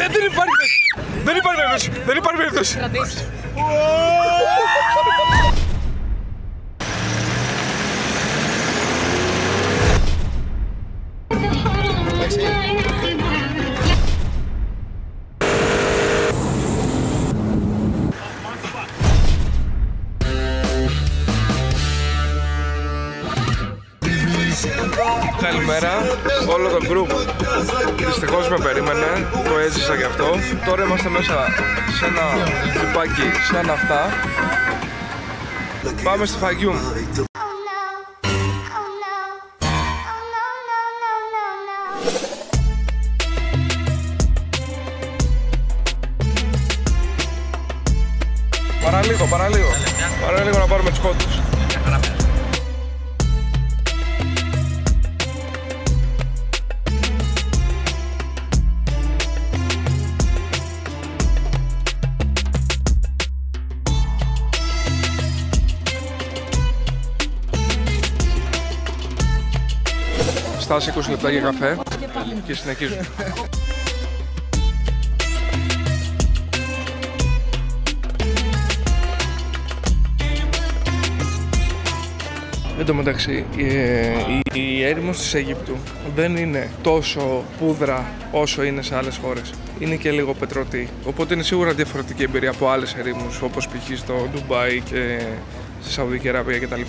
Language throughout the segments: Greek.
Δεν υπάρχει περίπτωση. Δεν υπάρχει περίπτωση. Δεν υπάρχει περίπτωση. Καλημέρα, όλο το group δυστυχώς με περίμενε, το έζησα γι' αυτό. Τώρα είμαστε μέσα σε ένα τζιπάκι σαν αυτά. Πάμε στη Φαγιούμ. Παραλίγο να πάρουμε τους κόντους. Στάση 20 λεπτά για καφέ και συνεχίζουμε. Εν τω μεταξύ, η έρημος της Αιγύπτου δεν είναι τόσο πούδρα όσο είναι σε άλλες χώρες. Είναι και λίγο πετρωτή, οπότε είναι σίγουρα διαφορετική εμπειρία από άλλες ερήμους, όπως π.χ. στο Ντουμπάι και στη Σαουδική Αραβία κτλ.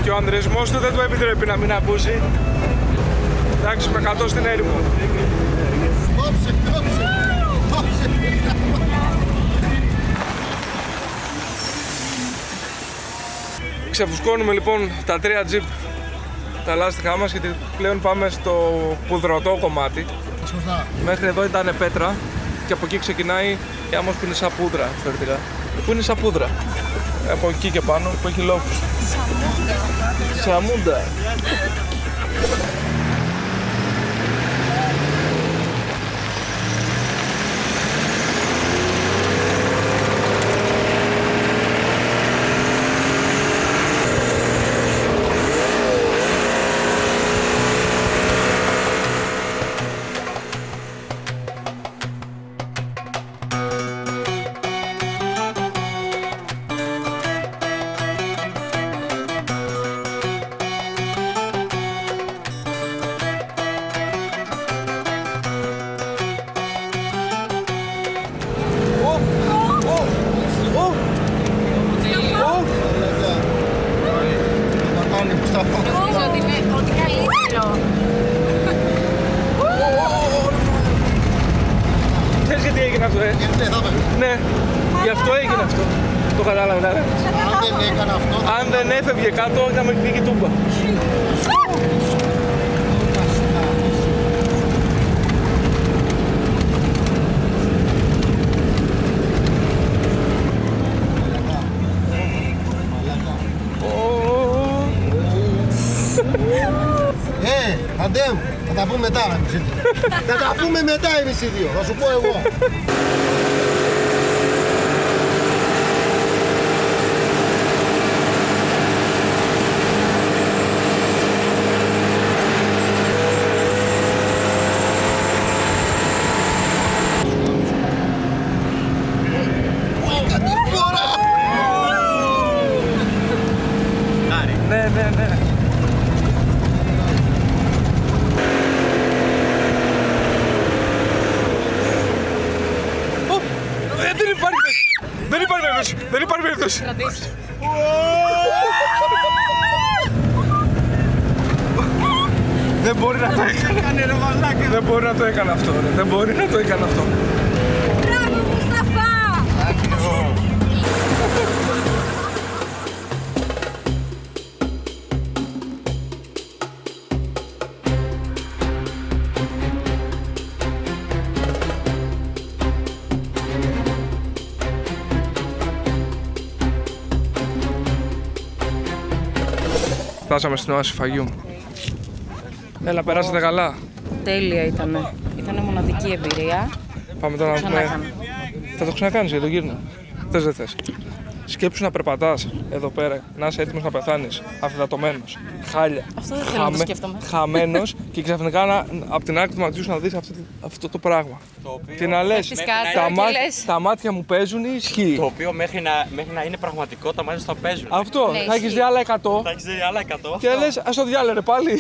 Και ο ανδρισμός του δεν του επιτρέπει να μην ακούσει. Εντάξει, με 100 στην έρημο. Ξεφουσκώνουμε λοιπόν τα 3 τζιπ τα λάστιχά μας, γιατί πλέον πάμε στο πουδρωτό κομμάτι. Μέχρι εδώ ήταν πέτρα και από εκεί ξεκινάει η άμμος που είναι σαν πούδρα, θεωρητικά. Που είναι σαν πούδρα. Από εκεί και πάνω που έχει λόφους. Σαμούντα. Νομίζω ότι είναι ό,τι καλύτερο. Ξέρεις γιατί έγινε αυτό, Ναι, γι' αυτό έγινε αυτό. Το κατάλαβα. Αν δεν έκανε αυτό... Αν δεν έφευγε κάτω, είχαμε φύγει τούμπα. Αντέ μου, θα τα πούμε μετά εμείς οι δύο. Θα τα πούμε μετά εμείς οι δύο, θα σου πω εγώ. Ναι. περίπτωση. Δεν υπάρχει περίπτωση. Δεν μπορεί να το έκανε. Δεν μπορεί να το έκανε αυτό. Δεν μπορεί να το έκανε αυτό. Μπράβο, Μουσταφά! Φτάσαμε στην οάση φαγιού. Έλα, περάσατε καλά. Τέλεια ήτανε. Ήτανε μοναδική εμπειρία. Πάμε τώρα να πούμε. Θα το ξανακάνεις για τον γύρνο. Θες δεν θες. Σκέψου να περπατάς εδώ πέρα, να είσαι έτοιμος να πεθάνεις, αφυδατωμένος, χάλια. Αυτό δεν θέλω να το σκέφτομαι. Χαμένος και ξαφνικά από την άκρη του ματιού σου να δεις αυτό το πράγμα. Τι να λες, τα μάτια μου παίζουν ή ισχύει. Το οποίο μέχρι να είναι πραγματικό τα μάτια σου θα παίζουν. Αυτό, θα έχεις δει άλλα 100. Θα έχεις δει άλλα 100. Και λες, ας το διάλερε πάλι.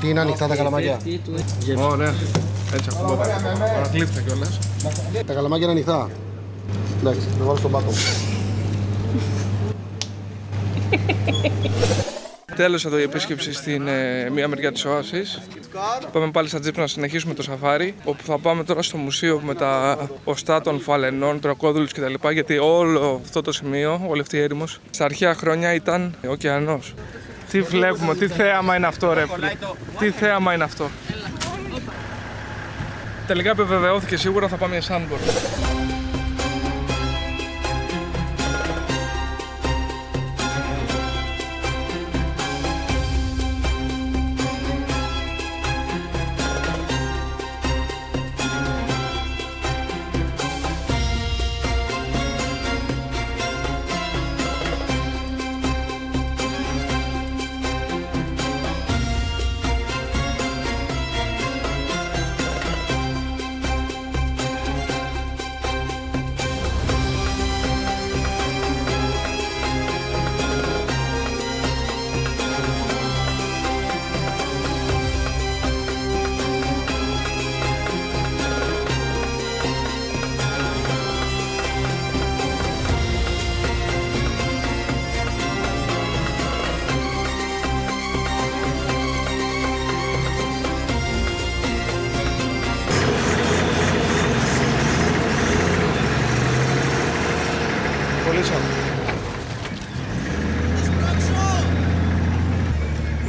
Τι είναι ανοιχτά τα καλαμάκια? Ωραία, έτσι ακούω. Παρακλείπτα κιόλας. Τα καλαμάκια είναι ανοιχτά. Εντάξει, να βάλω στον πάτο. Τέλος εδώ η επίσκεψη στην μία μεριά της οάσης. Πάμε πάλι στα τζιπ να συνεχίσουμε το σαφάρι, όπου θα πάμε τώρα στο μουσείο με τα οστά των φαλενών, τροκόδουλους κτλ. Γιατί όλο αυτό το σημείο, όλη αυτή η έρημος, στα αρχαία χρόνια ήταν ωκεανός. Τι βλέπουμε, τι θέαμα είναι αυτό ρε φίλε. Τι θέαμα είναι αυτό. Τελικά επιβεβαιώθηκε σίγουρα, θα πάμε για sandboard.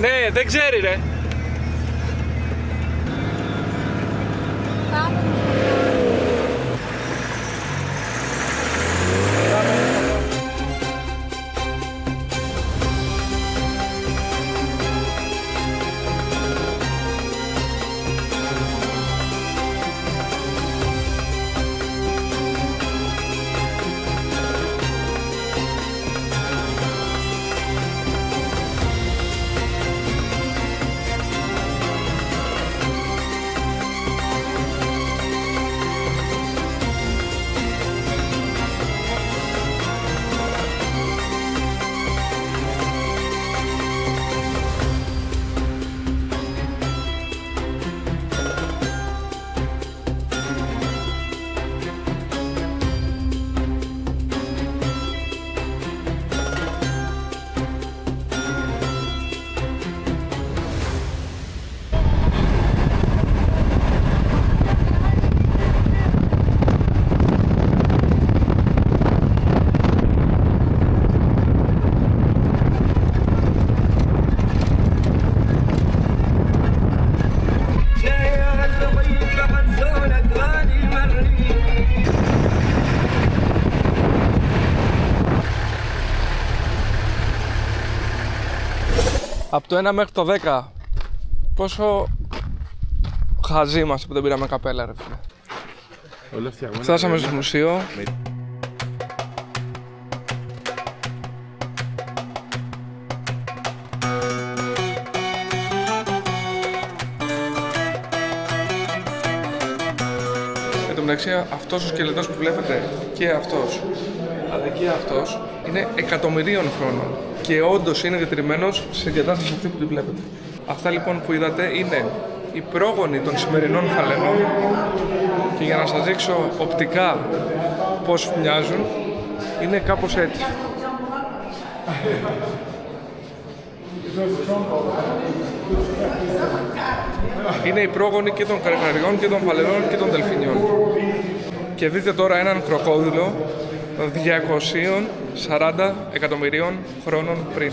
Ναι, δεν ξέρει ρε. Από το 1 μέχρι το 10, Πόσο χαζοί είμαστε που δεν πήραμε καπέλα, ρε φίλε. Φτάσαμε στο μουσείο. Εν τω μεταξύ, αυτός ο σκελετός που βλέπετε και αυτός, αλλά και αυτός, είναι εκατομμυρίων χρόνων και όντως είναι διατηρημένος σε εγκατάσταση αυτή που τη βλέπετε. Αυτά λοιπόν που είδατε είναι οι πρόγονοι των σημερινών φαλενών και για να σας δείξω οπτικά πώς μοιάζουν, είναι κάπως έτσι. Είναι οι πρόγονοι και των καρχαριών και των φαλενών και των δελφινιών. Και δείτε τώρα έναν κροκόδιλο 240 εκατομμυρίων χρόνων πριν.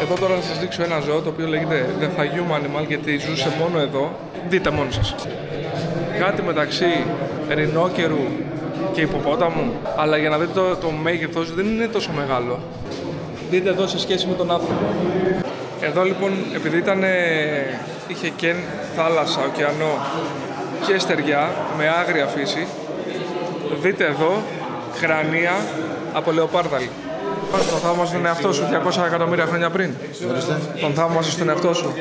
Εδώ τώρα θα σας δείξω ένα ζώο το οποίο λέγεται The Fayum Animal γιατί ζούσε μόνο εδώ. Δείτε μόνοι σας. Κάτι μεταξύ ρινόκερου και υποπόταμου, αλλά για να δείτε το μέγεθος δεν είναι τόσο μεγάλο. Δείτε εδώ σε σχέση με τον άνθρωπο. Εδώ λοιπόν επειδή είχε και θάλασσα, ωκεανό και στεριά με άγρια φύση, δείτε εδώ κρανία από λεοπάρδαλη. Τον θαύμασες στον εαυτό σου 200 εκατομμύρια χρόνια πριν. Τον θαύμασες στον εαυτό σου.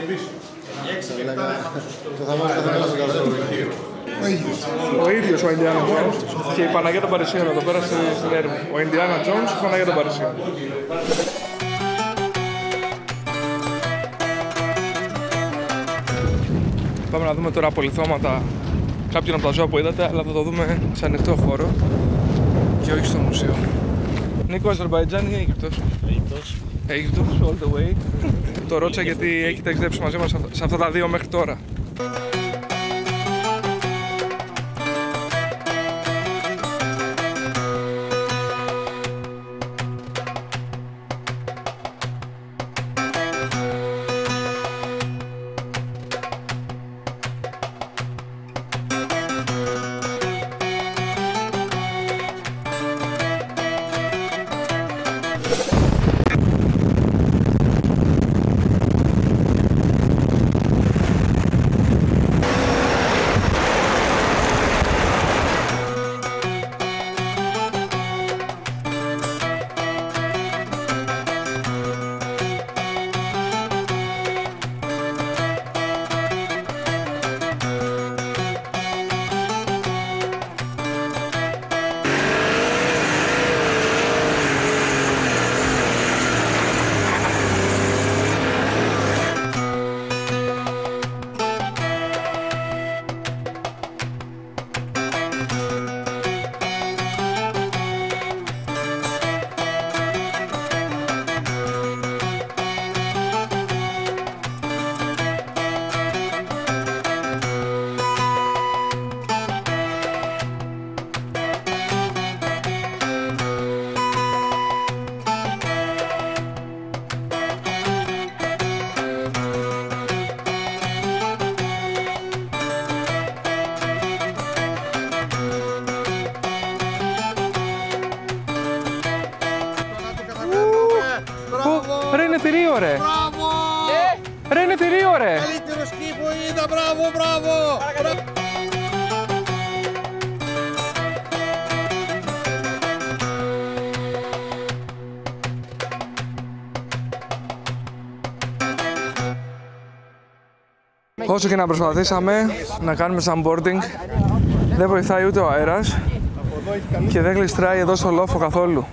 Ο ίδιος ο Ινδιάνα Τζόνς και η Παναγία των Παρισίων εδώ πέρα στην έρημο. Ο Ινδιάνα Τζόνς και η Παναγία των Παρισίων. Πάμε να δούμε τώρα απολιθώματα κάποιων από τα ζώα που είδατε, αλλά θα το δούμε σε ανοιχτό χώρο και όχι στο μουσείο. Νίκο, Αζερμπαϊτζάν ή Αίγυπτος? Αίγυπτος, all the way. Το ρώτησα γιατί έχει ταξιδέψει μαζί μας σε αυτά τα δύο μέχρι τώρα. Ρε είναι θηρίο ρε! Μπράβο! Ρε είναι θηρίο ρε! Καλύτερο σκι που είδα, μπράβο, μπράβο! Όσο και να προσπαθήσαμε να κάνουμε sunboarding, δεν βοηθάει ούτε ο αέρας και δεν γλιστράει εδώ στο λόφο καθόλου.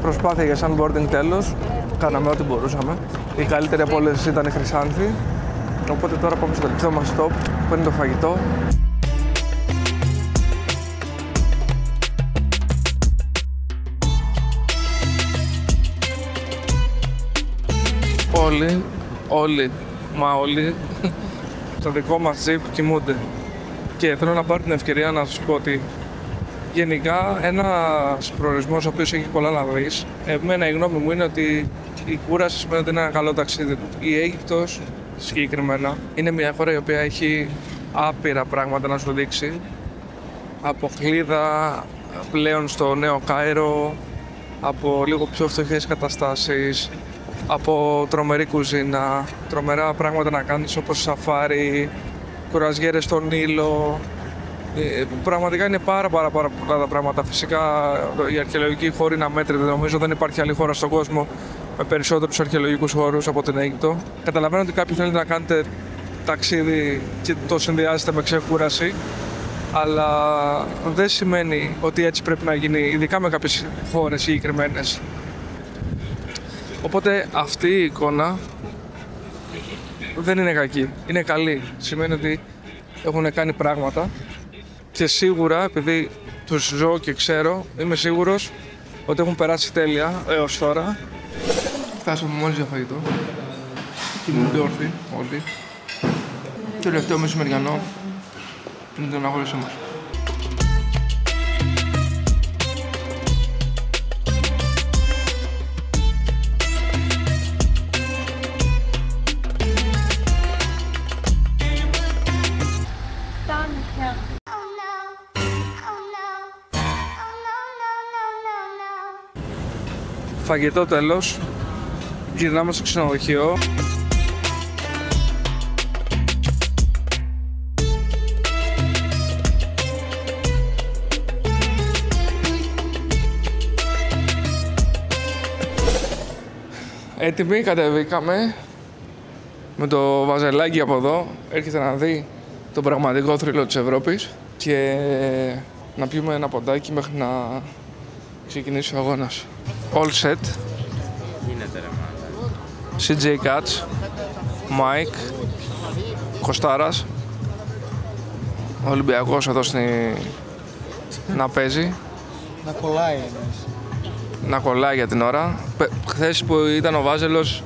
Προσπάθεια για sunboarding τέλος, κάναμε ό,τι μπορούσαμε. Η καλύτερη από όλες ήταν η Χρυσάνθη, οπότε τώρα πάμε στο τελευταίο μας stop που είναι το φαγητό. Όλοι στο δικό μας jeep κοιμούνται. Και θέλω να πάρω την ευκαιρία να σας πω ότι Γενικά, ένας προορισμός ο οποίος έχει πολλά να δεις, εμένα η γνώμη μου είναι ότι η κούραση σημαίνει ότι είναι ένα καλό ταξίδι. Η Αίγυπτος, συγκεκριμένα, είναι μια χώρα η οποία έχει άπειρα πράγματα να σου δείξει. Από Χλίδα πλέον στο Νέο Κάιρο, από λίγο πιο φτωχές καταστάσεις, από τρομερή κουζίνα, τρομερά πράγματα να κάνεις όπως σαφάρι, κουραζιέρες στον Νείλο. Πραγματικά είναι πάρα πολλά τα πράγματα. Φυσικά η αρχαιολογική χώρη είναι αμέτρητη. Νομίζω δεν υπάρχει άλλη χώρα στον κόσμο με περισσότερους αρχαιολογικούς χώρους από την Αίγυπτο. Καταλαβαίνω ότι κάποιοι θέλετε να κάνετε ταξίδι και το συνδυάζετε με ξεκούραση, αλλά δεν σημαίνει ότι έτσι πρέπει να γίνει, ειδικά με κάποιες χώρες συγκεκριμένες. Οπότε αυτή η εικόνα δεν είναι κακή, είναι καλή. Σημαίνει ότι έχουν κάνει πράγματα και σίγουρα, επειδή τους ζω και ξέρω, είμαι σίγουρος ότι έχουν περάσει τέλεια έως τώρα. Φτάσαμε μόλις για φαγητό. Κοιμούνται όρθιοι όλοι. Το τελευταίο μεσημεριανό είναι το αναγνώρισή μας. Φαγητό τέλος, γυρνάμε στο ξενοδοχείο. Έτοιμοι, κατεβήκαμε με το βαζελάκι από εδώ. Έρχεται να δει τον πραγματικό θρύλο της Ευρώπης και να πιούμε ένα ποντάκι μέχρι να ξεκινήσει ο αγώνας. All set. Γίνεται ρε μάλλον. CJ Katz, Mike, Κωστάρας, ο Ολυμπιακός εδώ να παίζει. Να κολλάει. Να κολλάει για την ώρα. Χθες που ήταν ο Βάζελος,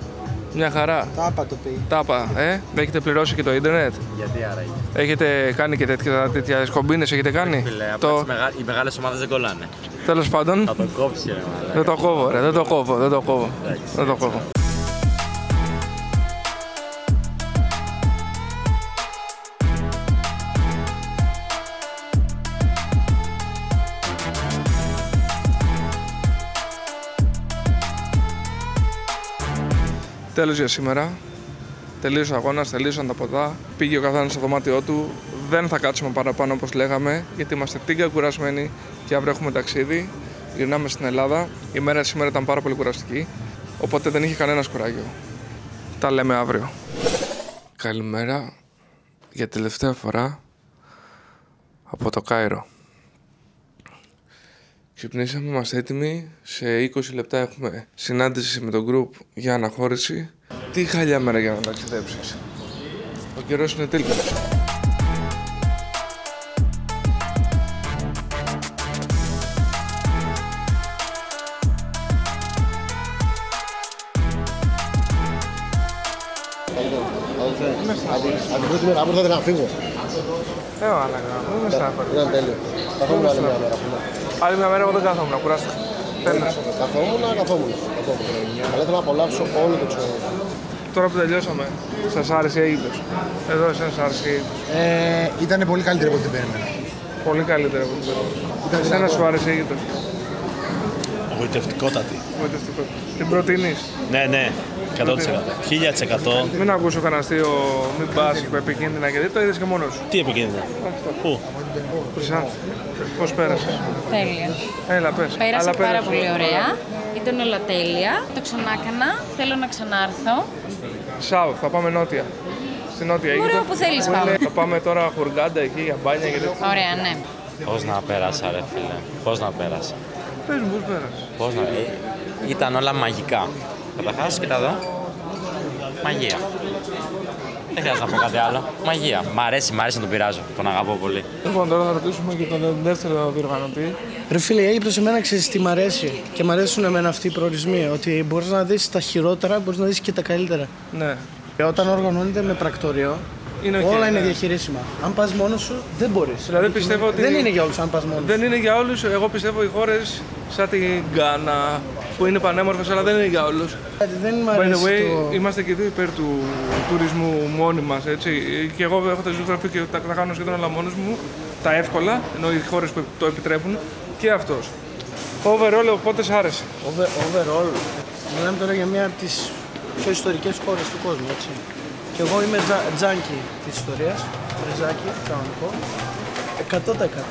μια χαρά. Τάπα το πει. Τάπα, έχετε πληρώσει και το ίντερνετ. Γιατί άραγε. Έχετε κάνει και τέτοιες κομπίνες, έχετε κάνει. Φίλε, οι μεγάλες ομάδες δεν κολλάνε. Τέλος πάντων. Θα το κόψει ρε μάλλον. Δεν το κόβω ρε, δεν το κόβω. Τέλος για σήμερα. Τελείωσε ο αγώνας, τελείωσαν τα ποτά. Πήγε ο καθένας στο δωμάτιό του. Δεν θα κάτσουμε παραπάνω όπως λέγαμε, γιατί είμαστε τίγκα κουρασμένοι και αύριο έχουμε ταξίδι. Γυρνάμε στην Ελλάδα. Η μέρα σήμερα ήταν πάρα πολύ κουραστική, οπότε δεν είχε κανένας κουράγιο. Τα λέμε αύριο. Καλημέρα για τελευταία φορά από το Κάιρο. Ξυπνήσαμε, είμαστε έτοιμοι. Σε 20 λεπτά έχουμε συνάντηση με το group για αναχώρηση. Τι χαλιά μέρα για να ταξιδέψεις. Ο καιρός είναι τέλειος. Από την πρώτη μέρα, αύριο θα ήθελα να φύγω. Μην με στάφερε. Ήταν τέλειο. Καθόμουν άλλη μια μέρα. Άλλη μια μέρα εγώ δεν κάθομαι, κουράστηκα. Καθόμουν. Αλλά ήθελα να απολαύσω όλο το ξενοδοχείο. Τώρα που τελειώσαμε, σας άρεσε η Αίγυπτος? Εδώ εσένα σας άρεσε η Αίγυπτος? Ήταν πολύ καλύτερη από ό,τι περίμενα. Πολύ καλύτερα από την περίμενα. Εσένα σου άρεσε η Αίγυπτος? Γοητευτικότατη. Την προτείνεις? Ναι, 100%. 1000%. Μην ακούσω κανένα αστείο, μην πας επικίνδυνα και το είδες και μόνος σου. Τι επικίνδυνα? Πού? Χρυσάνθη, πώς πέρασες? Τέλεια. Έλα πες. Πέρασα πάρα πολύ ωραία. Ήταν όλα τέλεια. Το ξανάκανα. Θέλω να ξανάρθω. South, θα πάμε νότια. Στη νότια Αίγυπτο. Ωραία, όπου θέλεις πάμε. Θα πάμε τώρα Χουργκάντα εκεί για μπάνια και τέτοια. Ωραία, ναι. Πώς να πέρασα ρε φίλε. Πώς να πέρασα. Πες μου, πώς πέρασες? Πώς να... Ήταν όλα μαγικά. Καταρχάς, κοίτα εδώ. Μαγεία. Δεν χρειάζεται να πω κάτι άλλο. Μαγεία. Μ' αρέσει να τον πειράζω. Τον αγαπώ πολύ. Λοιπόν, τώρα θα ρωτήσουμε και τον δεύτερο διοργανωτή. Ρε φίλε, η Αίγυπτος εμένα ξέρεις τι μ' αρέσει και μ' αρέσουν εμένα αυτοί οι προορισμοί. Ότι μπορείς να δεις τα χειρότερα, μπορείς να δεις και τα καλύτερα. Ναι. Και όταν οργανώνεται με πρακτορείο, Είναι okay, Όλα είναι ναι. διαχειρίσιμα. Αν πας μόνος σου, δεν μπορείς. Δηλαδή πιστεύω ότι δεν είναι για όλους αν πας μόνος σου. Δεν είναι για όλους. Εγώ πιστεύω οι χώρες σαν την Γκάνα που είναι πανέμορφες, αλλά δεν είναι για όλους. Δεν μ' By the αρέσει way, το... είμαστε και δύο υπέρ του τουρισμού μόνοι μας, έτσι. Και εγώ έχω τα ζωγραφία και τα κάνω σχεδόν όλα μόνος μου, τα εύκολα, ενώ οι χώρες που το επιτρέπουν, και αυτός. Overall, οπότε σ' άρεσε. Overall, μιλάμε τώρα για μια από τις πιο ιστορικές χώρες του κόσμου, έτσι. Και εγώ είμαι τζάνκι της ιστορίας, ριζάκι, κανονικό, 100%.